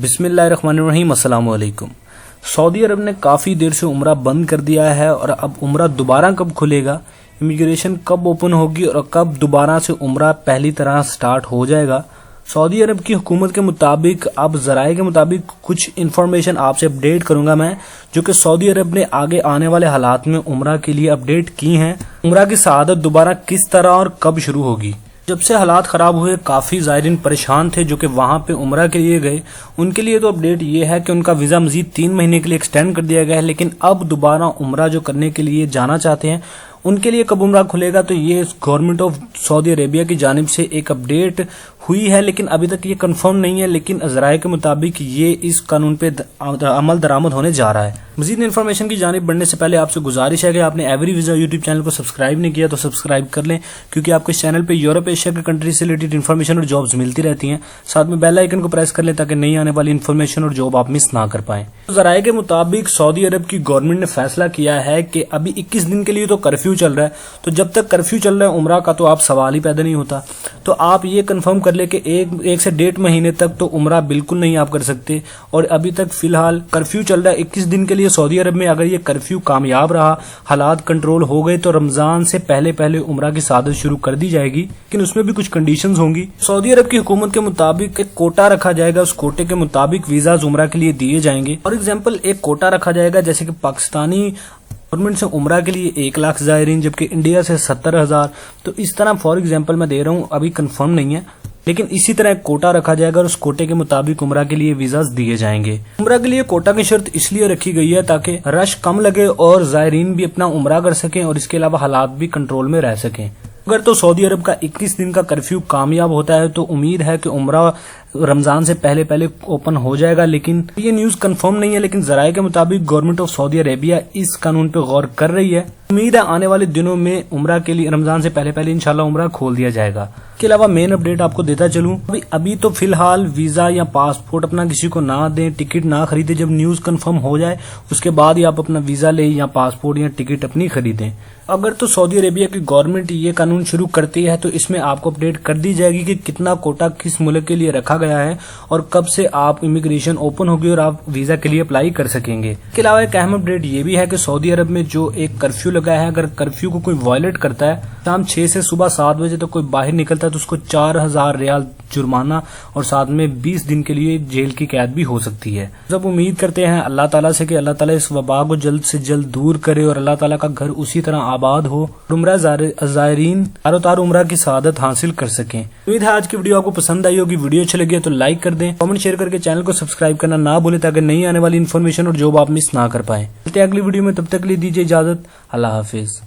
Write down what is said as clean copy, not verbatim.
بسم اللہ الرحمن الرحیم۔ السلام علیکم۔ سعودی عرب نے کافی دیر سے عمرہ بند کر دیا ہے اور اب عمرہ دوبارہ کب کھلے گا، امیگریشن کب اوپن ہوگی اور کب دوبارہ سے عمرہ پہلی طرح سٹارٹ ہو جائے گا۔ سعودی عرب کی حکومت کے مطابق اب ذرائع کے مطابق کچھ انفارمیشن آپ سے اپڈیٹ کروں گا میں، جو کہ سعودی عرب نے آگے آنے والے حالات میں عمرہ کے لیے اپڈیٹ کی ہیں۔ عمرہ کی سعادت دوبارہ کس طرح اور کب شروع ہوگی۔ جب سے حالات خراب ہوئے کافی زائرین پریشان تھے جو کہ وہاں پہ عمرہ کے لیے گئے، ان کے لیے تو اپڈیٹ یہ ہے کہ ان کا ویزا مزید 3 مہینے کے لیے ایکسٹینڈ کر دیا گیا ہے، لیکن اب دوبارہ عمرہ جو کرنے کے لیے جانا چاہتے ہیں ان کے لیے کب عمرہ کھلے گا، تو یہ گورنمنٹ آف سعودی عربیہ کی جانب سے ایک اپڈیٹ ہوئی ہے، لیکن ابھی تک یہ کنفرم نہیں ہے، لیکن ذرائع کے مطابق یہ اس قانون پہ عمل درآمد ہونے جا رہا ہے۔ مزید انفارمیشن کی جانب بڑھنے سے پہلے آپ سے گزارش ہے کہ آپ نے ایوری ویزا یوٹیوب چینل کو سبسکرائب نہیں کیا تو سبسکرائب کر لیں، کیونکہ آپ کو اس چینل پہ یورپ ایشیا کے کنٹری سے ریلیٹڈ انفارمیشن اور جابز ملتی رہتی ہیں۔ ساتھ میں بیل آئیکن کو پریس کر لیں تاکہ نئی آنے والی انفارمیشن اور جاب آپ مس نہ کر پائیں۔ ذرائع کے مطابق سعودی عرب کی گورنمنٹ نے فیصلہ کیا ہے کہ ابھی 21 دن کے لیے تو کرفیو چل رہا ہے، تو جب تک کرفیو چل رہا ہے عمرہ کا تو آپ سوال ہی پیدا نہیں ہوتا، تو آپ یہ کنفرم کر لیں کہ ایک سے 1.5 مہینے تک تو عمرہ بالکل نہیں آپ کر سکتے، اور ابھی تک فی الحال کرفیو چل رہا ہے 21 دن کے لیے سعودی عرب میں۔ اگر یہ کرفیو کامیاب رہا، حالات کنٹرول ہو گئے، تو رمضان سے پہلے عمرہ کی سعادت شروع کر دی جائے گی، لیکن اس میں بھی کچھ کنڈیشنز ہوں گی۔ سعودی عرب کی حکومت کے مطابق ایک کوٹا رکھا جائے گا، اس کوٹے کے مطابق ویزاز عمرہ کے لیے دیے جائیں گے۔ اور ایگزامپل ایک کوٹا رکھا جائے گا، جیسے کہ پاکستانی گورنمنٹ سے عمرہ کے لیے 1 لاکھ زائرین، جبکہ انڈیا سے 70,000، تو اس طرح فار ایگزامپل میں دے رہا ہوں، ابھی کنفرم نہیں ہے، لیکن اسی طرح ایک کوٹا رکھا جائے گا اور اس کوٹے کے مطابق عمرہ کے لیے ویزاز دیے جائیں گے۔ عمرہ کے لیے کوٹا کی شرط اس لیے رکھی گئی ہے تاکہ رش کم لگے اور زائرین بھی اپنا عمرہ کر سکیں اور اس کے علاوہ حالات بھی کنٹرول میں رہ سکیں۔ اگر تو سعودی عرب کا 21 دن کا کرفیو کامیاب ہوتا ہے تو امید ہے کہ عمرہ رمضان سے پہلے اوپن ہو جائے گا، لیکن یہ نیوز کنفرم نہیں ہے، لیکن ذرائع کے مطابق گورنمنٹ آف سعودی عربیہ اس قانون پہ غور کر رہی ہے۔ امید ہے آنے والے دنوں میں عمرہ کے لیے رمضان سے پہلے انشاءاللہ عمرہ کھول دیا جائے گا۔ اس کے علاوہ مین اپڈیٹ آپ کو دیتا چلوں، ابھی تو فی الحال ویزا یا پاسپورٹ اپنا کسی کو نہ دیں، ٹکٹ نہ خریدیں، جب نیوز کنفرم ہو جائے اس کے بعد ہی آپ اپنا ویزا لیں یا پاسپورٹ یا ٹکٹ اپنی خریدیں۔ اگر تو سعودی عربیہ کی گورنمنٹ یہ قانون شروع کرتی ہے تو اس میں آپ کو اپڈیٹ کر دی جائے گی کہ کتنا کوٹا کس ملک کے لیے رکھا گیا ہے اور کب سے آپ امیگریشن اوپن ہوگی اور آپ ویزا کے لیے اپلائی کر سکیں گے۔ اس کے علاوہ ایک اہم اپڈیٹ یہ بھی ہے کہ سعودی عرب میں جو ایک کرفیو لگا ہے، اگر کرفیو کو کوئی وائلیٹ کرتا ہے، شام 6 سے صبح 7 بجے تک کوئی باہر نکلتا ہے تو اس کو 4,000 ریال جرمانہ اور ساتھ میں 20 دن کے لیے جیل کی قید بھی ہو سکتی ہے۔ سب امید کرتے ہیں اللہ تعالیٰ سے کہ اللہ تعالیٰ اس وبا کو جلد سے جلد دور کرے اور اللہ تعالیٰ کا گھر اسی طرح آباد ہو، عمرہ زائرین تار عمرہ کی سعادت حاصل کر سکیں۔ امید ہے آج کی ویڈیو آپ کو پسند آئی ہوگی۔ ویڈیو اچھی لگی ہے تو لائک کر دیں، کامنٹ شیئر کر کے چینل کو سبسکرائب کرنا نہ بھولیں تاکہ نئی آنے والی انفارمیشن اور جاب آپ مس نہ کر پائیں۔ ملتے ہیں اگلی ویڈیو میں، تب تک کے لیے دیجیے اجازت، اللہ حافظ۔